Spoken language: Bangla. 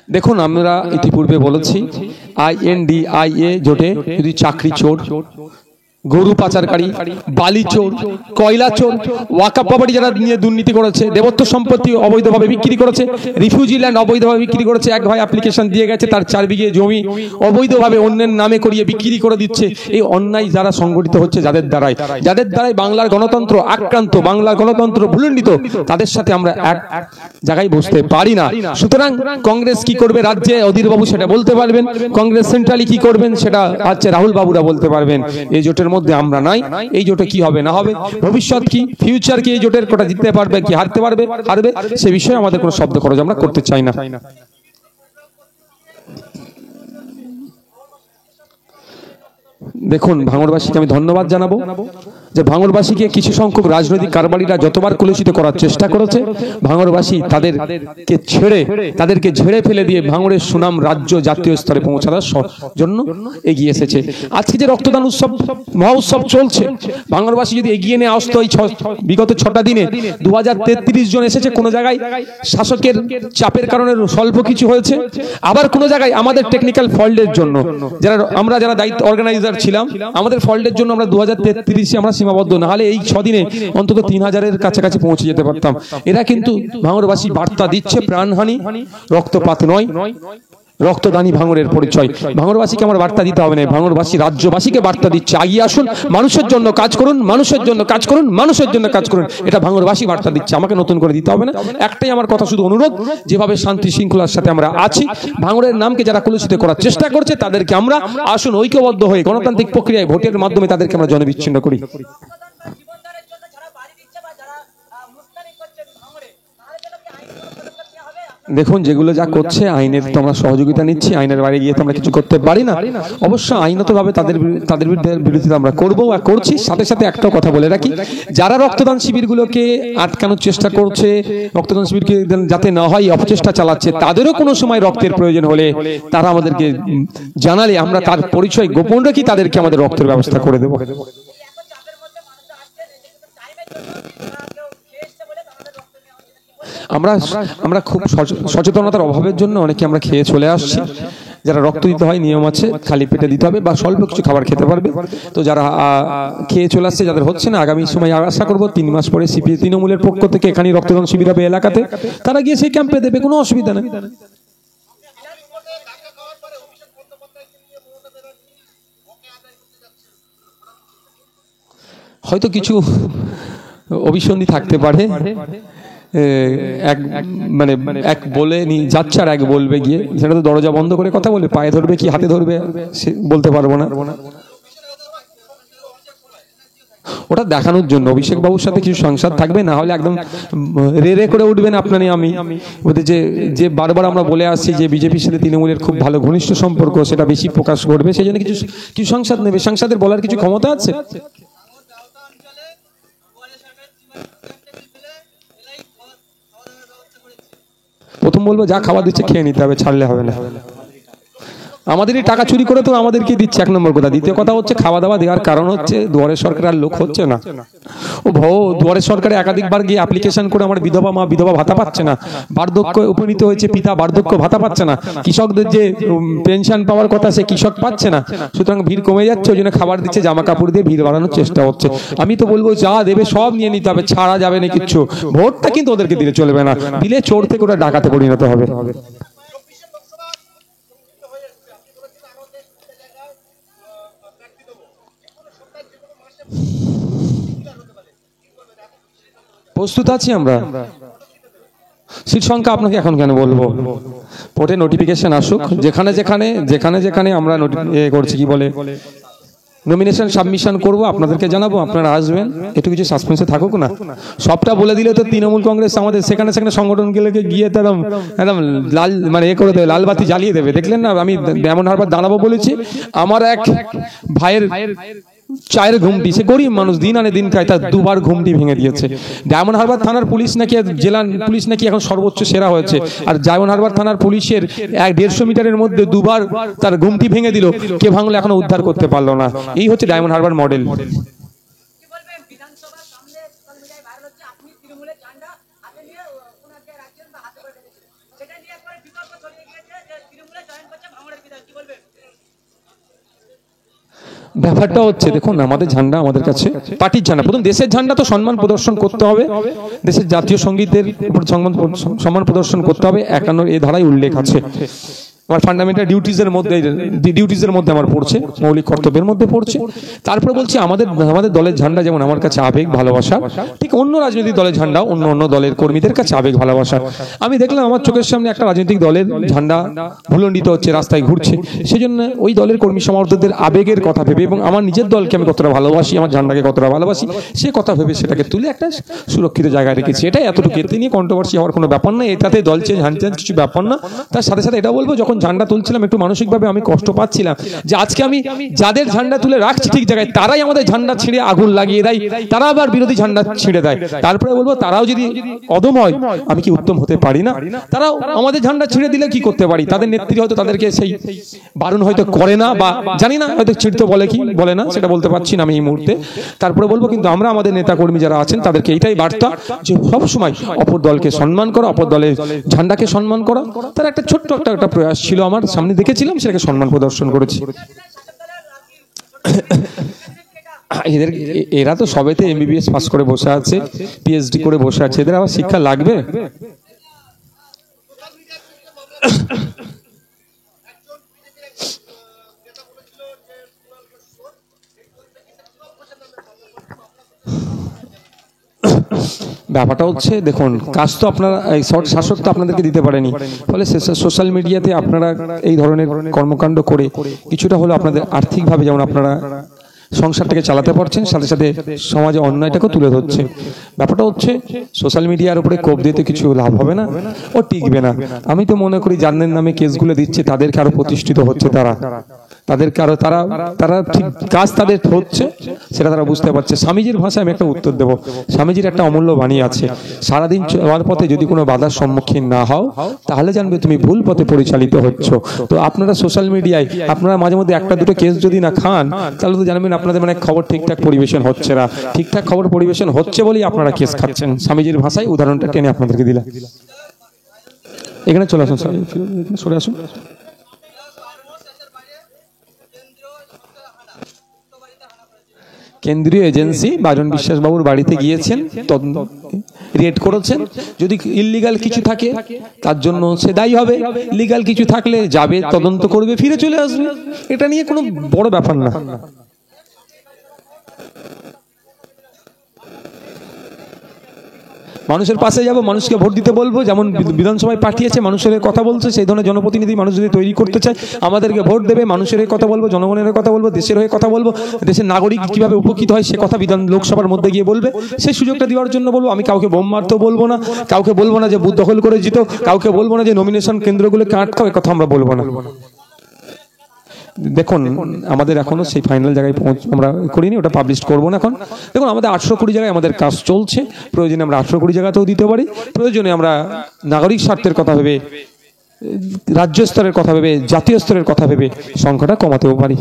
দেখুন, আমরা ইতিপূর্বে বলেছি INDIA জোটে যদি চাকরি চোর, গরু পাচারকারী, বালি চোর, কয়লা চোর, ওয়াকাফ প্রপার্টি যারা নিয়ে দুর্নীতি করেছে, দেবত্ব সম্পত্তি অবৈধভাবে বিক্রি করেছে, রিফিউজি ল্যান্ড অবৈধভাবে বিক্রি করেছে, এক ভাই অ্যাপ্লিকেশন দিয়ে গেছে তার 4 বিঘে জমি অবৈধভাবে অন্যের নামে করিয়ে বিক্রি করে দিচ্ছে, এই অন্যায় যারা সংগঠিত হচ্ছে যাদের দ্বারাই বাংলার গণতন্ত্র আক্রান্ত, বাংলার গণতন্ত্র ভুলণ্ডিত, তাদের সাথে আমরা এক জায়গায় বসতে পারি না। সুতরাং কংগ্রেস কি করবে রাজ্যে অধীর বাবু সেটা বলতে পারবেন, কংগ্রেস সেন্ট্রালি কি করবেন সেটা হচ্ছে রাহুল বাবুরা বলতে পারবেন। এই জোটের মধ্যে আমরা নাই, এই জোটে কি হবে না হবে, ভবিষ্যৎ কি, ফিউচার কি, এই জোটের কোটা জিততে পারবে কি হারতে পারবে হারবে, সে বিষয়ে আমাদের কোনো শব্দ খরচ আমরা করতে চাই না। দেখুন, ভাঙড়বাসীকে আমি ধন্যবাদ জানাবো যে ভাঙড়বাসীকে কিছু সংখ্যক রাজনৈতিক কারবারিরা যতবার কলুষিত করার চেষ্টা করেছে, ভাঙড়বাসী তাদেরকে ঝেড়ে ফেলে দিয়ে ভাঙড়ের সুনাম রাজ্য জাতীয় স্তরে পৌঁছানোর জন্য এগিয়ে এসেছে। আজকে যে রক্তদান উৎসব মহোৎসব চলছে, ভাঙড়বাসী যদি এগিয়ে নিয়ে আসতো এই বিগত 6টা দিনে 2033 জন এসেছে, কোনো জায়গায় শাসকের চাপের কারণে স্বল্প কিছু হয়েছে, আবার কোনো জায়গায় আমাদের টেকনিক্যাল ফল্টের জন্য যারা দায়িত্ব অর্গানাইজার ছিলাম, আমাদের ফল্টের জন্য আমরা 2033 আমরা সীমাবদ্ধ, না হলে এই 6 দিনে অন্তত 3000-এর কাছাকাছি পৌঁছে যেতে পারতাম। এরা কিন্তু ভাঙড়বাসী বার্তা দিচ্ছে, প্রাণহানি, রক্তপাত নয়, রক্তদানী ভাঙড়ের পরিচয়। ভাঙড়বাসীকে আমার বার্তা দিতে হবে না, ভাঙড়বাসী রাজ্যবাসীকে বার্তা দিচ্ছে, আগিয়ে আসুন, মানুষের জন্য কাজ করুন, মানুষের জন্য কাজ করুন, মানুষের জন্য কাজ করুন, এটা ভাঙড়বাসী বার্তা দিচ্ছে, আমাকে নতুন করে দিতে হবে না। একটাই আমার কথা, শুধু অনুরোধ, যেভাবে শান্তি শৃঙ্খলার সাথে আমরা আছি, ভাঙড়ের নামকে যারা কলুষিত করার চেষ্টা করছে তাদেরকে আমরা আসুন ঐক্যবদ্ধ হয়ে গণতান্ত্রিক প্রক্রিয়ায় ভোটের মাধ্যমে তাদেরকে আমরা জনবিচ্ছিন্ন করি। দেখুন, যেগুলো যা করছে আইনের তো আমরা সহযোগিতা নিচ্ছি, আইনের বাইরে গিয়ে তো আমরা কিছু করতে পারি না। অবশ্য আইনতভাবে তাদের বিরুদ্ধে আমরা করবো আর করছি। সাথে সাথে একটাও কথা বলে রাখি, যারা রক্তদান শিবিরগুলোকে আটকানোর চেষ্টা করছে, রক্তদান শিবিরকে যাতে না হয় অপচেষ্টা চালাচ্ছে, তাদেরও কোনো সময় রক্তের প্রয়োজন হলে তারা আমাদেরকে জানালে আমরা তার পরিচয় গোপন রেখে তাদেরকে আমাদের রক্তের ব্যবস্থা করে দেবো। আমরা খুব সচেতনতার অভাবের জন্য অনেকে আমরা খেয়ে চলে আসছি। যারা রক্ত দিতে হয় নিয়ম আছে, খালি পেটে দিতে হবে বা স্বল্প কিছু খাবার খেতে পারবে। তো যারা খেয়ে চলে আসছে, যাদের হচ্ছে না, আগামী সময় আশা করবো 3 মাস পরে তৃণমূলের পক্ষ থেকে এখানে রক্তদান শিবির হবে এলাকাতে, তারা গিয়ে সেই ক্যাম্পে দেবে, কোনো অসুবিধা নেই। হয়তো কিছু অভিসন্ধি থাকতে পারে, এক বলে যাচ্ছে আর এক বলবে গিয়ে, সেটা তো দরজা বন্ধ করে কথা বলে, পায়ে ধরবে কি হাতে ধরবে সে বলতে পারবো না। ওটা দেখানোর জন্য অভিষেক বাবুর সাথে কিছু সংসার থাকবে, না হলে একদম রে করে উঠবেন আপনারই আমি। ওদের যে বারবার আমরা বলে আসছি যে বিজেপির সাথে তৃণমূলের খুব ভালো ঘনিষ্ঠ সম্পর্ক, সেটা বেশি প্রকাশ করবে, সেই জন্য কিছু সংসার নেবে। সংসাদের বলার কিছু ক্ষমতা আছে? প্রথম বলবো, যা খাবার দিচ্ছে খেয়ে নিতে হবে, ছাড়লে হবে না। আমাদেরই টাকা চুরি করে তো আমাদেরকে দিচ্ছে, 1 নম্বর কথা। দ্বিতীয় কথা হচ্ছে, খাওয়া দাওয়া দেওয়ার কারণ হচ্ছে দুয়ারে সরকার আর লোক হচ্ছে না। দুয়ারে সরকারে একাধিকবার গিয়ে অ্যাপ্লিকেশন করে আমার বিধবা মা বিধবা ভাতা পাচ্ছে না, বার্ধক্য উপনীত হয়েছে পিতা বার্ধক্য ভাতা পাচ্ছে না, কৃষকদের যে পেনশন পাওয়ার কথা সে কৃষক পাচ্ছে না। সুতরাং ভিড় কমে যাচ্ছে, ওই জন্য খাবার দিচ্ছে, জামা কাপড় দিয়ে ভিড় বাড়ানোর চেষ্টা হচ্ছে। আমি তো বলবো, যা দেবে সব নিয়ে নিতে হবে, ছাড়া যাবে না কিচ্ছু। ভোটটা কিন্তু ওদেরকে দিলে চলবে না, দিলে চোর থেকে ওরা ডাকাতে পরিণত হবে। প্রস্তুত আছি আমরা। সিট সংখ্যা আপনাকে এখন কেন বলবো, ভোটে নোটিফিকেশন আসুক, যেখানে যেখানে আমরা করছি কি বলে নমিনেশন সাবমিশন করব, আপনাদেরকে জানাবো, আপনারা আসবেন। একটু কিছু সাসপেন্সে থাকুক না, সবটা বলে দিলে তো তৃণমূল কংগ্রেস আমাদের সেখানে সংগঠনগুলোকে গিয়ে একদম লাল করে দেবে, লাল বাতি জ্বালিয়ে দেবে। দেখলেন না, আমি ডায়মন্ড হারবার দাঁড়াবো বলেছি, আমার এক ভাইয়ের চায়ের ঘুমটি, সে গরিব মানুষ, দিন আনে দিন খায়, তার 2বার ঘুমটি ভেঙে দিয়েছে। ডায়মন্ড হারবার থানার পুলিশ নাকি, জেলা পুলিশ নাকি এখন সর্বোচ্চ সেরা হয়েছে, আর ডায়মন্ড হারবার থানার পুলিশের 150 মিটারের মধ্যে 2বার তার ঘুমটি ভেঙে দিল, কে ভাঙলো এখনো উদ্ধার করতে পারলো না। এই হচ্ছে ডায়মন্ড হারবার মডেল। ব্যাপারটা হচ্ছে দেখুন, আমাদের ঝান্ডা আমাদের কাছে পার্টির ঝান্ডা। প্রথম দেশের ঝান্ডা তো সম্মান প্রদর্শন করতে হবে, দেশের জাতীয় সঙ্গীতের উপর সম্মান প্রদর্শন করতে হবে, 51 এ ধারায় উল্লেখ আছে। আমার ফান্ডামেন্টাল ডিউটিজের মধ্যে আমার পড়ছে, মৌলিক কর্তব্যের মধ্যে পড়ছে। তারপরে বলছি আমাদের দলের ঝান্ডা যেমন আমার কাছে আবেগ ভালোবাসা, ঠিক অন্য রাজনৈতিক দলের ঝান্ডা অন্য দলের কর্মীদের কাছে আবেগ ভালোবাসা। আমি দেখলাম আমার চোখের সামনে একটা রাজনৈতিক দলের ঝান্ডা ভুলণ্ডিত হচ্ছে, রাস্তায় ঘুরছে, সেই জন্য ওই দলের কর্মী সমর্থকদের আবেগের কথা ভেবে এবং আমার নিজের দলকে আমি কতটা ভালোবাসি, আমার ঝান্ডাকে কতটা ভালোবাসি সে কথা ভেবে সেটাকে তুলে একটা সুরক্ষিত জায়গায় রেখেছি। এটাই এতটুকু, এতে নিয়ে কন্ট্রোভার্সি হওয়ার কোনো ব্যাপার না, এটাতে দল চেঞ্জ হ্যান্ড চেঞ্জ কিছু ব্যাপার না। তার সাথে সাথে এটা বলবো, যখন ঝান্ডা তুলছিলাম একটু মানসিকভাবে আমি কষ্ট পাচ্ছিলাম যে আজকে আমি যাদের ঝান্ডা তুলে রাখছি ঠিক জায়গায়, তারাই আমাদের ঝান্ডা ছিঁড়ে আগুন লাগিয়ে দেয়, তারা আবার বিরোধী ঝান্ডা ছিঁড়ে দেয়। তারপরে বলবো তারাও যদি অদম হয় আমি কি উত্তম হতে পারি না? তারাও আমাদের ঝান্ডা ছিঁড়ে দিলে কি করতে পারি? তাদের নেত্রী হয়তো তাদেরকে সেই বারণ হয়তো করে না, বা জানি না হয়তো ছিঁড়তে বলে কি বলে না সেটা বলতে পারছি না আমি এই মুহূর্তে। তারপরে বলবো কিন্তু আমরা আমাদের নেতা কর্মী যারা আছেন তাদেরকে এইটাই বার্তা যে সবসময় অপর দলকে সম্মান করা, অপর দলের ঝান্ডাকে সম্মান করা। তার একটা ছোট্ট একটা প্রয়াস ছিল, আমার সামনে দেখেছিলাম, সেটাকে সম্মান প্রদর্শন করেছি। এরা তো সবেতে MBBS পাস করে বসে আছে, PhD করে বসে আছে, এদের আবার শিক্ষা লাগবে? ব্যাপারটা হচ্ছে দেখুন, কাজ তো আপনারা শাসক তো আপনাদেরকে দিতে পারেনি, ফলে সোশ্যাল মিডিয়াতে আপনারা এই ধরনের কর্মকাণ্ড করে কিছুটা হলো আপনাদের আর্থিকভাবে যেমন আপনারা সংসারটাকে চালাতে পারছেন, সাথে সাথে সমাজে অন্যায়টাকেও তুলে ধরছে। ব্যাপারটা হচ্ছে সোশ্যাল মিডিয়ার উপরে কোপ দিতে কিছু লাভ হবে না, ও টিকবে না। আমি তো মনে করি যাদের নামে কেসগুলো দিচ্ছে তাদেরকে আরো প্রতিষ্ঠিত হচ্ছে, তাদেরকে আরো তারা ঠিক কাজ তাদের হচ্ছে সেটা তারা বুঝতে পারছে। স্বামীজির ভাষায় আমি একটা উত্তর দেবো। স্বামীজির একটা অমূল্য বাণী আছে, সারাদিন চলার পথে যদি কোনো বাধার সম্মুখীন না হও তাহলে জানবে তুমি ভুল পথে পরিচালিত হচ্ছ। তো আপনারা সোশ্যাল মিডিয়ায় আপনারা মাঝে মধ্যে একটা দুটো কেস যদি না খান তাহলে তো জানবেন আপনাদের মানে খবর ঠিকঠাক পরিবেশন হচ্ছে না, ঠিকঠাক খবর পরিবেশন হচ্ছে বলেই আপনারা কেস খাচ্ছেন। স্বামীজির ভাষায় উদাহরণটা টেনে আপনাদেরকে দিলাম। এখানে চলে আসুন, সরে আসুন। কেন্দ্রীয় এজেন্সি বাজন বিশ্বাস বাবুর বাড়িতে গিয়েছেন, তদন্ত রেড করেছেন। যদি ইললিগাল কিছু থাকে তার জন্য সে দায়ী হবে, লিগাল কিছু থাকলে যাবে, তদন্ত করবে, ফিরে চলে আসবে। এটা নিয়ে কোনো বড় ব্যাপার না। মানুষের পাশে যাব, মানুষকে ভোট দিতে বলবো, যেমন বিধানসভায় পাঠিয়েছে মানুষের কথা বলছে, সেই ধরনের জনপ্রতিনিধি মানুষ যদি তৈরি করতে চায় আমাদেরকে ভোট দেবে, মানুষের কথা বলবো, জনগণের কথা বলবো, দেশের হয়ে কথা বলবো, দেশের নাগরিক কিভাবে উপকৃত হয় সে কথা লোকসভার মধ্যে গিয়ে বলবে, সেই সুযোগটা দেওয়ার জন্য বলবো। আমি কাউকে বোম মারতেও বলবো না, কাউকে বলবো না যে বুথ দখল করে জিতো, কাউকে বলবো না যে নমিনেশন কেন্দ্রগুলোকে আটকাও, কথা আমরা বলবো না। দেখুন আমাদের এখনো সেই ফাইনাল জায়গায় আমরা করিনি, ওটা পাবলিশ করবো না এখন। দেখুন আমাদের 820 জায়গায় আমাদের কাজ চলছে, প্রয়োজনে আমরা 820 জায়গাতেও দিতে পারি, প্রয়োজনে আমরা নাগরিক স্বার্থের কথা ভেবে, রাজ্য স্তরের কথা ভেবে, জাতীয় স্তরের কথা ভেবে সংখ্যাটা কমাতেও পারি।